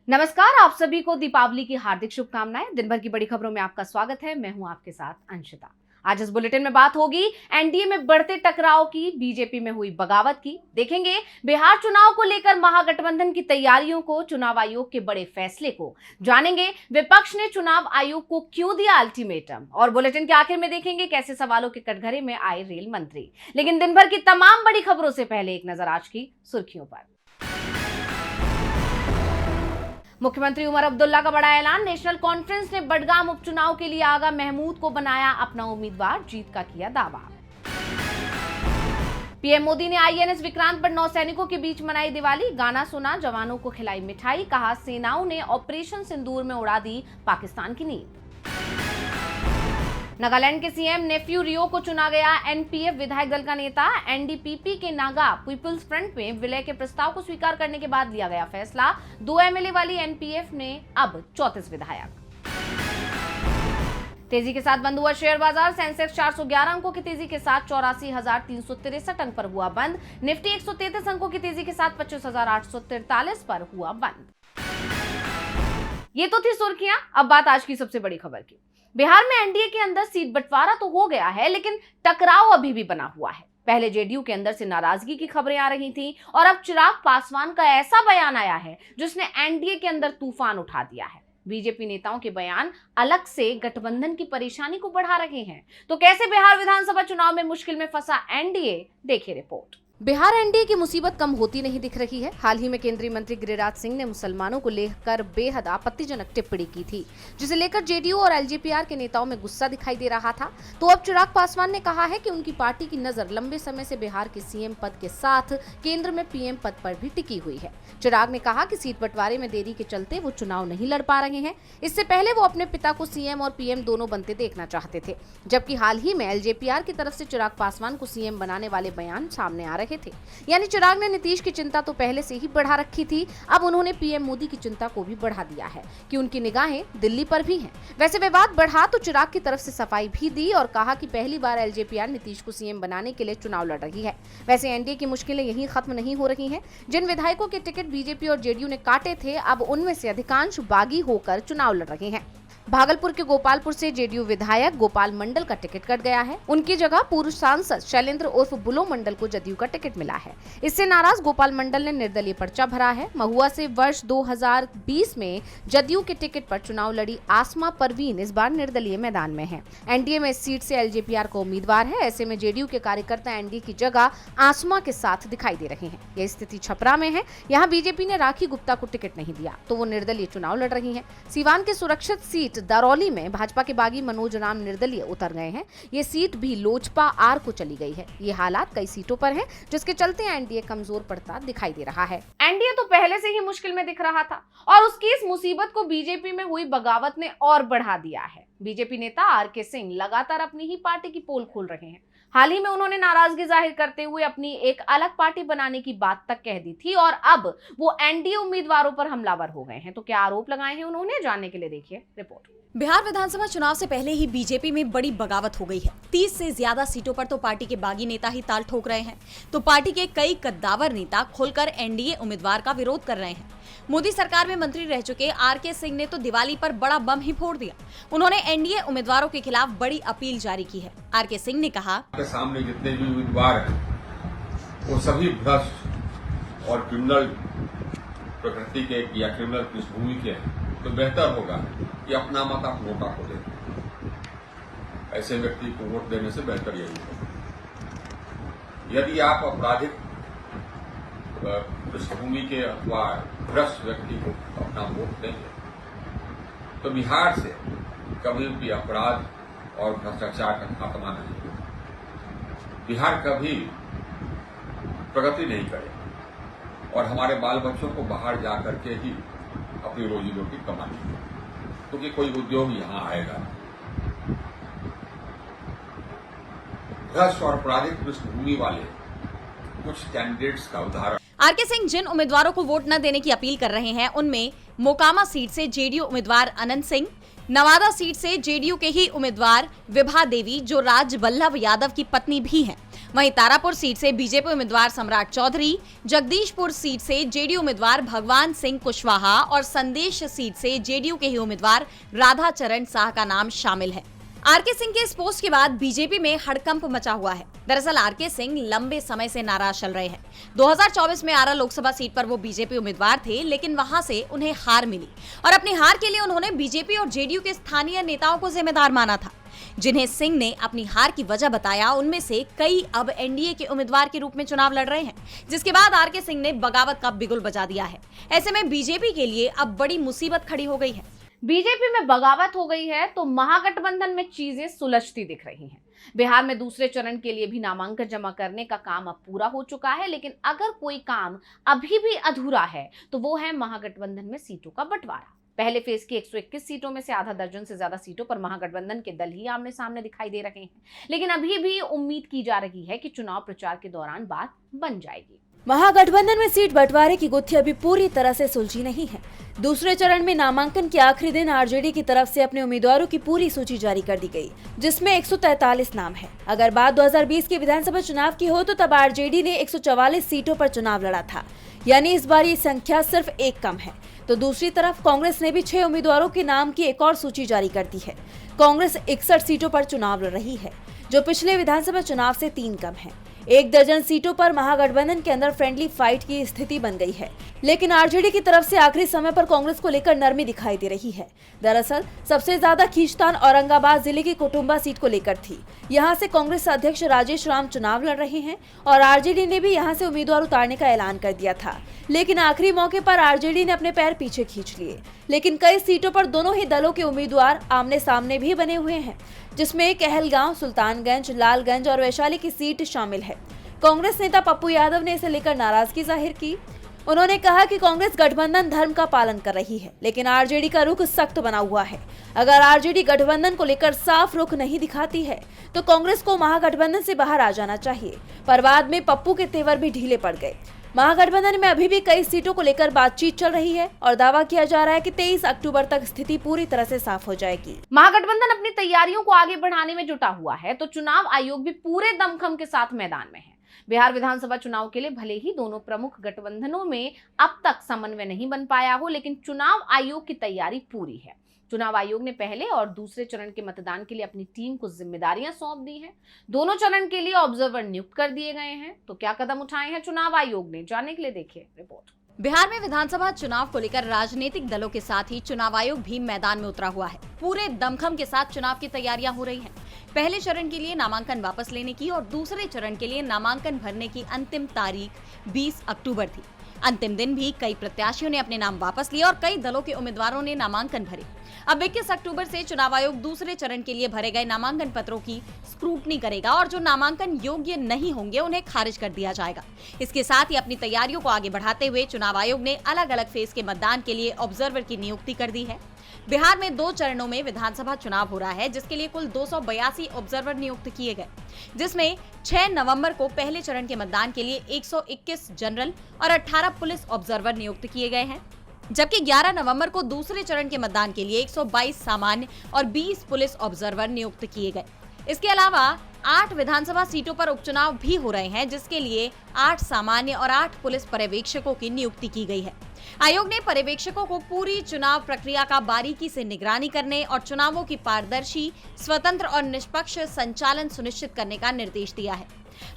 नमस्कार, आप सभी को दीपावली की हार्दिक शुभकामनाएं। दिन भर की बड़ी खबरों में आपका स्वागत है। मैं हूं आपके साथ अंशिता। आज इस बुलेटिन में बात होगी एनडीए में बढ़ते टकराव की, बीजेपी में हुई बगावत की। देखेंगे बिहार चुनाव को लेकर महागठबंधन की तैयारियों को, चुनाव आयोग के बड़े फैसले को। जानेंगे विपक्ष ने चुनाव आयोग को क्यों दिया अल्टीमेटम। और बुलेटिन के आखिर में देखेंगे कैसे सवालों के कटघरे में आए रेल मंत्री। लेकिन दिन भर की तमाम बड़ी खबरों से पहले एक नजर आज की सुर्खियों पर। मुख्यमंत्री उमर अब्दुल्ला का बड़ा ऐलान। नेशनल कॉन्फ्रेंस ने बडगाम उपचुनाव के लिए आगा महमूद को बनाया अपना उम्मीदवार, जीत का किया दावा। पीएम मोदी ने आईएनएस विक्रांत पर नौसैनिकों के बीच मनाई दिवाली। गाना सुना, जवानों को खिलाई मिठाई। कहा सेनाओं ने ऑपरेशन सिंदूर में उड़ा दी पाकिस्तान की नींद। नागालैंड के सीएम नेफ्यू रियो को चुना गया एनपीएफ विधायक दल का नेता। एनडीपीपी के नागा पीपुल्स फ्रंट में विलय के प्रस्ताव को स्वीकार करने के बाद लिया गया फैसला। 2 एमएलए वाली एनपीएफ ने अब 34 विधायक। तेजी के साथ बंद हुआ शेयर बाजार। सेंसेक्स 411 अंकों की तेजी के साथ 84,363 अंक पर हुआ बंद। निफ्टी 133 अंकों की तेजी के साथ 25,843 पर हुआ बंद। ये तो थी सुर्खियां। अब बात आज की सबसे बड़ी खबर की। बिहार में एनडीए के अंदर सीट बंटवारा तो हो गया है, लेकिन टकराव अभी भी बना हुआ है। पहले जेडीयू के अंदर से नाराजगी की खबरें आ रही थी और अब चिराग पासवान का ऐसा बयान आया है जिसने एनडीए के अंदर तूफान उठा दिया है। बीजेपी नेताओं के बयान अलग से गठबंधन की परेशानी को बढ़ा रहे हैं। तो कैसे बिहार विधानसभा चुनाव में मुश्किल में फंसा एनडीए, देखिए रिपोर्ट। बिहार एनडीए की मुसीबत कम होती नहीं दिख रही है। हाल ही में केंद्रीय मंत्री गिरिराज सिंह ने मुसलमानों को लेकर बेहद आपत्तिजनक टिप्पणी की थी, जिसे लेकर जेडीयू और एलजेपीआर के नेताओं में गुस्सा दिखाई दे रहा था। तो अब चिराग पासवान ने कहा है कि उनकी पार्टी की नजर लंबे समय से बिहार के सीएम पद के साथ केंद्र में पीएम पद पर भी टिकी हुई है। चिराग ने कहा कि सीट बंटवारे में देरी के चलते वो चुनाव नहीं लड़ पा रहे हैं। इससे पहले वो अपने पिता को सीएम और पीएम दोनों बनते देखना चाहते थे, जबकि हाल ही में एलजेपीआर की तरफ से चिराग पासवान को सीएम बनाने वाले बयान सामने आ रहे थे। यानी चिराग ने नीतीश की चिंता तो पहले से ही बढ़ा रखी थी, अब उन्होंने पीएम मोदी की चिंता को भी बढ़ा दिया है कि उनकी निगाहें दिल्ली पर भी हैं। वैसे विवाद बढ़ा तो चिराग की तरफ से सफाई भी दी और कहा कि पहली बार एलजेपीआर नीतीश को सीएम बनाने के लिए चुनाव लड़ रही है। वैसे एनडीए की मुश्किलें यहीं खत्म नहीं हो रही हैं। जिन विधायकों के टिकट बीजेपी और जेडीयू ने काटे थे, अब उनमें से अधिकांश बागी होकर चुनाव लड़ रहे हैं। भागलपुर के गोपालपुर से जेडीयू विधायक गोपाल मंडल का टिकट कट गया है। उनकी जगह पूर्व सांसद शैलेंद्र उर्फ बुलो मंडल को जदयू का टिकट मिला है। इससे नाराज गोपाल मंडल ने निर्दलीय पर्चा भरा है। महुआ से वर्ष 2020 में जदयू के टिकट पर चुनाव लड़ी आसमा परवीन इस बार निर्दलीय मैदान में है। एनडीए में इस सीट से एलजेपीआर का उम्मीदवार है। ऐसे में जेडीयू के कार्यकर्ता एनडीए की जगह आसमा के साथ दिखाई दे रहे हैं। यह स्थिति छपरा में है। यहाँ बीजेपी ने राखी गुप्ता को टिकट नहीं दिया, तो वो निर्दलीय चुनाव लड़ रही है। सीवान के सुरक्षित सीट दरौली में भाजपा के बागी मनोज राम निर्दलीय उतर गए हैं। ये सीट भी लोजपा आर को चली गई है। ये हालात कई सीटों पर हैं, जिसके चलते एनडीए कमजोर पड़ता दिखाई दे रहा है। एनडीए तो पहले से ही मुश्किल में दिख रहा था और उसकी इस मुसीबत को बीजेपी में हुई बगावत ने और बढ़ा दिया है। बीजेपी नेता आरके सिंह लगातार अपनी ही पार्टी की पोल खोल रहे हैं। हाल ही में उन्होंने नाराजगी जाहिर करते हुए अपनी एक अलग पार्टी बनाने की बात तक कह दी थी और अब वो एनडीए उम्मीदवारों पर हमलावर हो गए हैं। तो क्या आरोप लगाए हैं उन्होंने, जानने के लिए देखिए रिपोर्ट। बिहार विधानसभा चुनाव से पहले ही बीजेपी में बड़ी बगावत हो गई है। 30 से ज्यादा सीटों पर तो पार्टी के बागी नेता ही ताल ठोक रहे हैं, तो पार्टी के कई कद्दावर नेता खुलकर एनडीए उम्मीदवार का विरोध कर रहे हैं। मोदी सरकार में मंत्री रह चुके आरके सिंह ने तो दिवाली पर बड़ा बम ही फोड़ दिया। उन्होंने एनडीए उम्मीदवारों के खिलाफ बड़ी अपील जारी की है। आरके सिंह ने कहा, सामने जितने भी उम्मीदवार हैं वो सभी भ्रष्ट और क्रिमिनल प्रकृति के या क्रिमिनल पृष्ठभूमि के हैं। तो बेहतर होगा कि अपना मत आप नोटा को दें। ऐसे व्यक्ति को वोट देने से बेहतर यही है। यदि आप आपराधिक पृष्ठभूमि के अथवा भ्रष्ट व्यक्ति को अपना वोट देंगे तो बिहार से कभी भी अपराध और भ्रष्टाचार का खात्मा नहीं होगा। बिहार कभी प्रगति नहीं करेगा और हमारे बाल बच्चों को बाहर जाकर के ही अपनी रोजी रोटी कमानी है, क्योंकि कोई उद्योग यहाँ आएगा। भ्रष्ट और आपराधिक पृष्ठभूमि वाले कुछ कैंडिडेट्स का उदाहरण। आरके सिंह जिन उम्मीदवारों को वोट न देने की अपील कर रहे हैं उनमें मोकामा सीट से जेडीयू उम्मीदवार अनंत सिंह, नवादा सीट से जेडीयू के ही उम्मीदवार विभा देवी जो राज वल्लभ यादव की पत्नी भी हैं, वहीं तारापुर सीट से बीजेपी उम्मीदवार सम्राट चौधरी, जगदीशपुर सीट से जेडीयू उम्मीदवार भगवान सिंह कुशवाहा और संदेश सीट से जेडीयू के ही उम्मीदवार राधा चरण साह का नाम शामिल है। आरके सिंह के इस पोस्ट के बाद बीजेपी में हड़कंप मचा हुआ है। दरअसल आरके सिंह लंबे समय से नाराज चल रहे हैं। 2024 में आरा लोकसभा सीट पर वो बीजेपी उम्मीदवार थे, लेकिन वहां से उन्हें हार मिली और अपनी हार के लिए उन्होंने बीजेपी और जेडीयू के स्थानीय नेताओं को जिम्मेदार माना था, जिन्हें सिंह ने अपनी हार की वजह बताया। उनमें से कई अब एनडीए के उम्मीदवार के रूप में चुनाव लड़ रहे हैं, जिसके बाद आरके सिंह ने बगावत का बिगुल बजा दिया है। ऐसे में बीजेपी के लिए अब बड़ी मुसीबत खड़ी हो गई है। बीजेपी में बगावत हो गई है तो महागठबंधन में चीजें सुलझती दिख रही हैं। बिहार में दूसरे चरण के लिए भी नामांकन जमा करने का काम अब पूरा हो चुका है, लेकिन अगर कोई काम अभी भी अधूरा है तो वो है महागठबंधन में सीटों का बंटवारा। पहले फेज की 121 सीटों में से आधा दर्जन से ज्यादा सीटों पर महागठबंधन के दल ही आमने सामने दिखाई दे रहे हैं, लेकिन अभी भी उम्मीद की जा रही है कि चुनाव प्रचार के दौरान बात बन जाएगी। महागठबंधन में सीट बंटवारे की गुत्थी अभी पूरी तरह से सुलझी नहीं है। दूसरे चरण में नामांकन के आखिरी दिन आरजेडी की तरफ से अपने उम्मीदवारों की पूरी सूची जारी कर दी गई, जिसमें 143 नाम है। अगर बात 2020 के विधानसभा चुनाव की हो तो तब आरजेडी ने 144 सीटों पर चुनाव लड़ा था, यानी इस बार ये संख्या सिर्फ एक कम है। तो दूसरी तरफ कांग्रेस ने भी 6 उम्मीदवारों के नाम की एक और सूची जारी कर दी है। कांग्रेस 61 सीटों पर चुनाव लड़ रही है, जो पिछले विधानसभा चुनाव से 3 कम है। 1 दर्जन सीटों पर महागठबंधन के अंदर फ्रेंडली फाइट की स्थिति बन गई है, लेकिन आरजेडी की तरफ से आखिरी समय पर कांग्रेस को लेकर नरमी दिखाई दे रही है। दरअसल सबसे ज्यादा खींचतान औरंगाबाद जिले की कुटुंबा सीट को लेकर थी। यहां से कांग्रेस अध्यक्ष राजेश राम चुनाव लड़ रहे हैं और आरजेडी ने भी यहां से उम्मीदवार उतारने का ऐलान कर दिया था, लेकिन आखिरी मौके पर आरजेडी ने अपने पैर पीछे खींच लिए। लेकिन कई सीटों पर दोनों ही दलों के उम्मीदवार आमने सामने भी बने हुए हैं, जिसमें कहलगांव, सुल्तानगंज, लालगंज और वैशाली की सीट शामिल है। कांग्रेस नेता पप्पू यादव ने इसे लेकर नाराजगी जाहिर की। उन्होंने कहा कि कांग्रेस गठबंधन धर्म का पालन कर रही है, लेकिन आरजेडी का रुख सख्त बना हुआ है। अगर आरजेडी गठबंधन को लेकर साफ रुख नहीं दिखाती है तो कांग्रेस को महागठबंधन से बाहर आ जाना चाहिए। पर बाद में पप्पू के तेवर भी ढीले पड़ गए। महागठबंधन में अभी भी कई सीटों को लेकर बातचीत चल रही है और दावा किया जा रहा है कि 23 अक्टूबर तक स्थिति पूरी तरह से साफ हो जाएगी। महागठबंधन अपनी तैयारियों को आगे बढ़ाने में जुटा हुआ है तो चुनाव आयोग भी पूरे दमखम के साथ मैदान में है। बिहार विधानसभा चुनाव के लिए भले ही दोनों प्रमुख गठबंधनों में अब तक समन्वय नहीं बन पाया हो, लेकिन चुनाव आयोग की तैयारी पूरी है। चुनाव आयोग ने पहले और दूसरे चरण के मतदान के लिए अपनी टीम को जिम्मेदारियां सौंप दी हैं। दोनों चरण के लिए ऑब्जर्वर नियुक्त कर दिए गए हैं। तो क्या कदम उठाए हैं चुनाव आयोग ने, जानने के लिए देखिए रिपोर्ट। बिहार में विधानसभा चुनाव को लेकर राजनीतिक दलों के साथ ही चुनाव आयोग भी मैदान में उतरा हुआ है। पूरे दमखम के साथ चुनाव की तैयारियां हो रही हैं। पहले चरण के लिए नामांकन वापस लेने की और दूसरे चरण के लिए नामांकन भरने की अंतिम तारीख 20 अक्टूबर थी। अंतिम दिन भी कई प्रत्याशियों ने अपने नाम वापस लिए और कई दलों के उम्मीदवारों ने नामांकन भरे। अब 21 अक्टूबर से चुनाव आयोग दूसरे चरण के लिए भरे गए नामांकन पत्रों की स्क्रूटनी करेगा और जो नामांकन योग्य नहीं होंगे उन्हें खारिज कर दिया जाएगा। इसके साथ ही अपनी तैयारियों को आगे बढ़ाते हुए चुनाव आयोग ने अलग अलग फेज के मतदान के लिए ऑब्जर्वर की नियुक्ति कर दी है। बिहार में 2 चरणों में विधानसभा चुनाव हो रहा है, जिसके लिए कुल 282 ऑब्जर्वर नियुक्त किए गए, जिसमें 6 नवंबर को पहले चरण के मतदान के लिए 121 जनरल और 18 पुलिस ऑब्जर्वर नियुक्त किए गए हैं, जबकि 11 नवंबर को दूसरे चरण के मतदान के लिए 122 सामान्य और 20 पुलिस ऑब्जर्वर नियुक्त किए गए। इसके अलावा 8 विधानसभा सीटों पर उपचुनाव भी हो रहे हैं, जिसके लिए 8 सामान्य और 8 पुलिस पर्यवेक्षकों की नियुक्ति की गई है। आयोग ने पर्यवेक्षकों को पूरी चुनाव प्रक्रिया का बारीकी से निगरानी करने और चुनावों की पारदर्शी, स्वतंत्र और निष्पक्ष संचालन सुनिश्चित करने का निर्देश दिया है।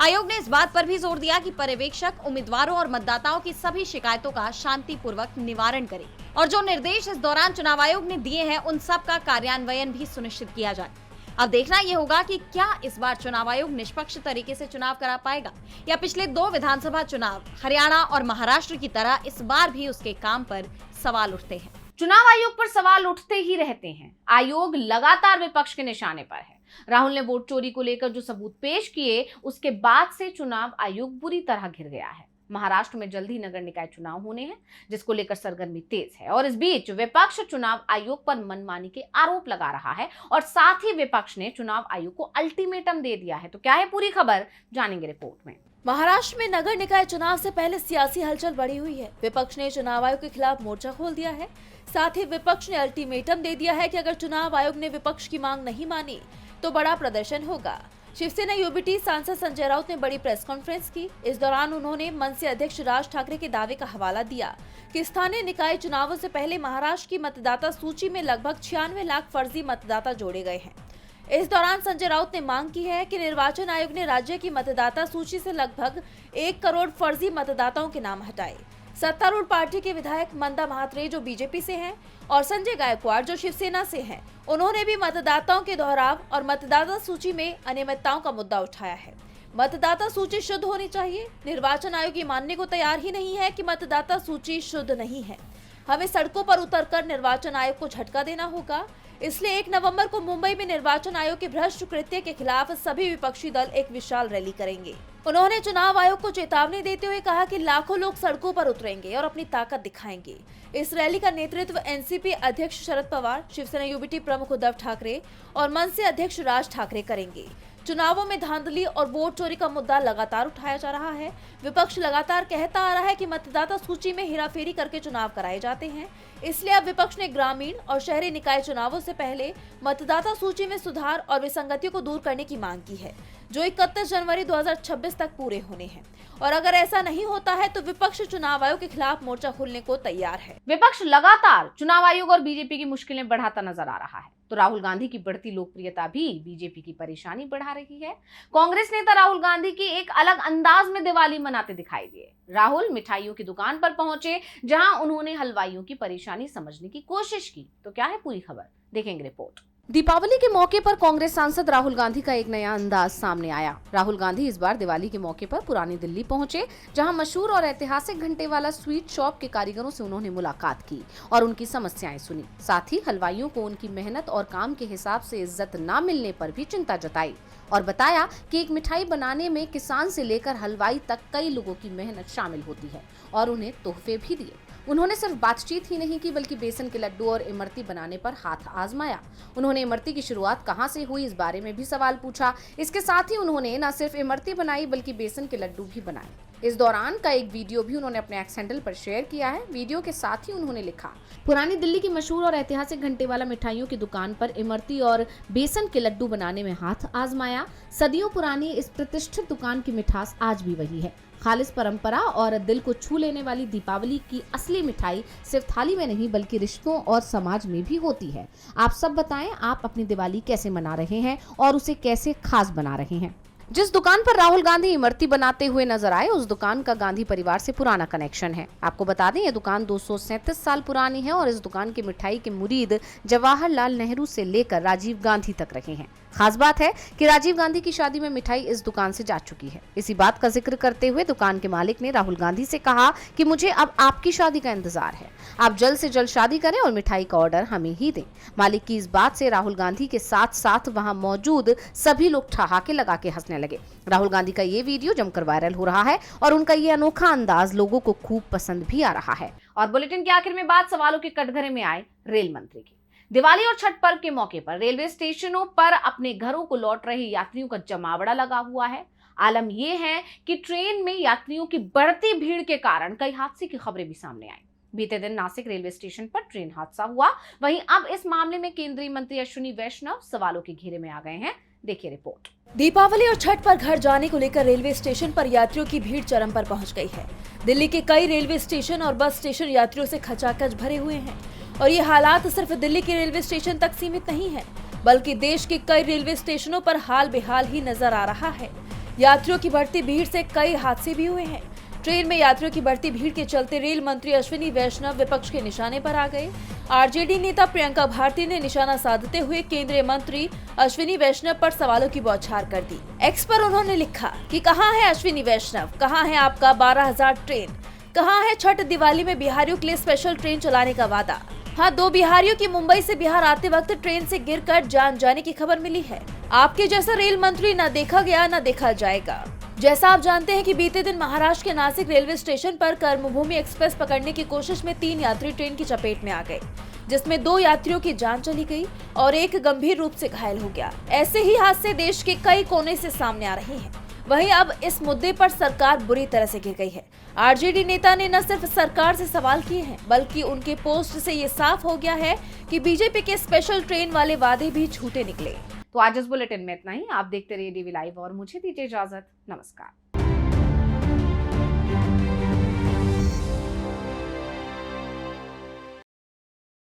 आयोग ने इस बात पर भी जोर दिया कि पर्यवेक्षक उम्मीदवारों और मतदाताओं की सभी शिकायतों का शांतिपूर्वक निवारण करें और जो निर्देश इस दौरान चुनाव आयोग ने दिए हैं उन सब का कार्यान्वयन भी सुनिश्चित किया जाए। अब देखना यह होगा कि क्या इस बार चुनाव आयोग निष्पक्ष तरीके से चुनाव करा पाएगा या पिछले 2 विधानसभा चुनाव हरियाणा और महाराष्ट्र की तरह इस बार भी उसके काम पर सवाल उठते हैं। चुनाव आयोग पर सवाल उठते ही रहते हैं। आयोग लगातार विपक्ष के निशाने पर है। राहुल ने वोट चोरी को लेकर जो सबूत पेश किए उसके बाद से चुनाव आयोग बुरी तरह घिर गया है। महाराष्ट्र में जल्द ही नगर निकाय चुनाव होने हैं, जिसको लेकर सरगर्मी तेज है और इस बीच विपक्ष चुनाव आयोग पर मनमानी के आरोप लगा रहा है और साथ ही विपक्ष ने चुनाव आयोग को अल्टीमेटम दे दिया है। तो क्या है पूरी खबर, जानेंगे रिपोर्ट में। महाराष्ट्र में नगर निकाय चुनाव से पहले सियासी हलचल बढ़ी हुई है। विपक्ष ने चुनाव आयोग के खिलाफ मोर्चा खोल दिया है। साथ ही विपक्ष ने अल्टीमेटम दे दिया है कि अगर चुनाव आयोग ने विपक्ष की मांग नहीं मानी तो बड़ा प्रदर्शन होगा। शिवसेना यूबीटी सांसद संजय राउत ने बड़ी प्रेस कॉन्फ्रेंस की। इस दौरान उन्होंने मनसे अध्यक्ष राज ठाकरे के दावे का हवाला दिया कि स्थानीय निकाय चुनावों से पहले महाराष्ट्र की मतदाता सूची में लगभग 96 लाख फर्जी मतदाता जोड़े गए हैं। इस दौरान संजय राउत ने मांग की है कि निर्वाचन आयोग ने राज्य की मतदाता सूची से लगभग 1 करोड़ फर्जी मतदाताओं के नाम हटाए। सत्तारूढ़ पार्टी के विधायक मंदा महात्रे जो बीजेपी से हैं और संजय गायकवाड़ जो शिवसेना से हैं, उन्होंने भी मतदाताओं के दोहराव और मतदाता सूची में अनियमितताओं का मुद्दा उठाया है। मतदाता सूची शुद्ध होनी चाहिए। निर्वाचन आयोग ये मानने को तैयार ही नहीं है कि मतदाता सूची शुद्ध नहीं है। हमें सड़कों पर उतरकर निर्वाचन आयोग को झटका देना होगा। इसलिए 1 नवंबर को मुंबई में निर्वाचन आयोग के भ्रष्ट कृत्य के खिलाफ सभी विपक्षी दल एक विशाल रैली करेंगे। उन्होंने चुनाव आयोग को चेतावनी देते हुए कहा कि लाखों लोग सड़कों पर उतरेंगे और अपनी ताकत दिखाएंगे। इस रैली का नेतृत्व एनसीपी अध्यक्ष शरद पवार, शिवसेना यूबीटी प्रमुख उद्धव ठाकरे और मनसे अध्यक्ष राज ठाकरे करेंगे। चुनावों में धांधली और वोट चोरी का मुद्दा लगातार उठाया जा रहा है। विपक्ष लगातार कहता आ रहा है कि मतदाता सूची में हेराफेरी करके चुनाव कराए जाते हैं। इसलिए अब विपक्ष ने ग्रामीण और शहरी निकाय चुनावों से पहले मतदाता सूची में सुधार और विसंगतियों को दूर करने की मांग की है, जो 31 जनवरी 2026 तक पूरे होने हैं। और अगर ऐसा नहीं होता है तो विपक्ष चुनाव आयोग के खिलाफ मोर्चा खोलने को तैयार है। विपक्ष लगातार चुनाव आयोग और बीजेपी की मुश्किलें बढ़ाता नजर आ रहा है, तो राहुल गांधी की बढ़ती लोकप्रियता भी बीजेपी की परेशानी बढ़ा रही है। कांग्रेस नेता राहुल गांधी की एक अलग अंदाज में दिवाली मनाते दिखाई दिए। राहुल मिठाइयों की दुकान पर पहुंचे, जहां उन्होंने हलवाइयों की परेशानी समझने की कोशिश की। तो क्या है पूरी खबर, देखेंगे रिपोर्ट। दीपावली के मौके पर कांग्रेस सांसद राहुल गांधी का एक नया अंदाज सामने आया। राहुल गांधी इस बार दिवाली के मौके पर पुरानी दिल्ली पहुंचे, जहां मशहूर और ऐतिहासिक घंटे वाला स्वीट शॉप के कारीगरों से उन्होंने मुलाकात की और उनकी समस्याएं सुनी। साथ ही हलवाइयों को उनकी मेहनत और काम के हिसाब से इज्जत न मिलने पर भी चिंता जताई और बताया कि एक मिठाई बनाने में किसान से लेकर हलवाई तक कई लोगों की मेहनत शामिल होती है और उन्हें तोहफे भी दिए। उन्होंने सिर्फ बातचीत ही नहीं की, बल्कि बेसन के लड्डू और इमरती बनाने पर हाथ आजमाया। उन्होंने इमरती की शुरुआत कहां से हुई, इस बारे में भी सवाल पूछा। इसके साथ ही उन्होंने न सिर्फ इमरती बनाई बल्कि बेसन के लड्डू भी बनाए। इस दौरान का एक वीडियो भी उन्होंने अपने एक्स हैंडल पर शेयर किया है। वीडियो के साथ ही उन्होंने लिखा, पुरानी दिल्ली की मशहूर और ऐतिहासिक घंटे वाला मिठाइयों की दुकान पर इमरती और बेसन के लड्डू बनाने में हाथ आजमाया। सदियों पुरानी इस प्रतिष्ठित दुकान की मिठास आज भी वही है। खालिस परंपरा और दिल को छू लेने वाली दीपावली की असली मिठाई सिर्फ थाली में नहीं बल्कि रिश्तों और समाज में भी होती है। आप सब बताएं, आप अपनी दिवाली कैसे मना रहे हैं और उसे कैसे खास बना रहे हैं। जिस दुकान पर राहुल गांधी इमरती बनाते हुए नजर आए, उस दुकान का गांधी परिवार से पुराना कनेक्शन है। आपको बता दें, यह दुकान 237 साल पुरानी है और इस दुकान की मिठाई के मुरीद जवाहरलाल नेहरू से लेकर राजीव गांधी तक रहे हैं। खास बात है कि राजीव गांधी की शादी में मिठाई इस दुकान से जा चुकी है। इसी बात का जिक्र करते हुए दुकान के मालिक ने राहुल गांधी से कहा कि मुझे अब आपकी शादी का इंतजार है, आप जल्द से जल्द शादी करें और मिठाई का ऑर्डर हमें ही दें। मालिक की इस बात से राहुल गांधी के साथ साथ वहां मौजूद सभी लोग ठहाके लगा के हंसने लगे। राहुल गांधी का ये वीडियो जमकर वायरल हो रहा है और उनका ये अनोखा अंदाज लोगों को खूब पसंद भी आ रहा है। और बुलेटिन के आखिर में बात सवालों के कटघरे में आए रेल मंत्री की। दिवाली और छठ पर्व के मौके पर रेलवे स्टेशनों पर अपने घरों को लौट रहे यात्रियों का जमावड़ा लगा हुआ है। आलम यह है कि ट्रेन में यात्रियों की बढ़ती भीड़ के कारण कई हादसे की खबरें भी सामने आई। बीते दिन नासिक रेलवे स्टेशन पर ट्रेन हादसा हुआ। वहीं अब इस मामले में केंद्रीय मंत्री अश्विनी वैष्णव सवालों के घेरे में आ गए हैं। देखिए रिपोर्ट। दीपावली और छठ पर घर जाने को लेकर रेलवे स्टेशन पर यात्रियों की भीड़ चरम पर पहुंच गई है। दिल्ली के कई रेलवे स्टेशन और बस स्टेशन यात्रियों से खचाखच भरे हुए हैं और ये हालात सिर्फ दिल्ली के रेलवे स्टेशन तक सीमित नहीं है, बल्कि देश के कई रेलवे स्टेशनों पर हाल बेहाल ही नजर आ रहा है। यात्रियों की बढ़ती भीड़ से कई हादसे भी हुए हैं। ट्रेन में यात्रियों की बढ़ती भीड़ के चलते रेल मंत्री अश्विनी वैष्णव विपक्ष के निशाने पर आ गए। आरजेडी नेता प्रियंका भारती ने निशाना साधते हुए केंद्रीय मंत्री अश्विनी वैष्णव पर सवालों की बौछार कर दी। एक्स पर उन्होंने लिखा कि कहां है अश्विनी वैष्णव, कहां है आपका 12,000 ट्रेन, कहां है छठ दिवाली में बिहारियों के लिए स्पेशल ट्रेन चलाने का वादा। हाँ, 2 बिहारियों की मुंबई से बिहार आते वक्त ट्रेन से गिरकर जान जाने की खबर मिली है। आपके जैसा रेल मंत्री न देखा गया न देखा जाएगा। जैसा आप जानते हैं कि बीते दिन महाराष्ट्र के नासिक रेलवे स्टेशन पर कर्मभूमि एक्सप्रेस पकड़ने की कोशिश में 3 यात्री ट्रेन की चपेट में आ गए, जिसमें 2 यात्रियों की जान चली गई और एक गंभीर रूप से घायल हो गया। ऐसे ही हादसे देश के कई कोने से सामने आ रहे हैं। वहीं अब इस मुद्दे पर सरकार बुरी तरह से गिर गई है। आरजेडी नेता ने न सिर्फ सरकार से सवाल किए हैं, बल्कि उनके पोस्ट से ये साफ हो गया है कि बीजेपी के स्पेशल ट्रेन वाले वादे भी झूठे निकले। तो आज इस बुलेटिन में इतना ही। आप देखते रहिए डीवी लाइव और मुझे दीजिए इजाजत। नमस्कार।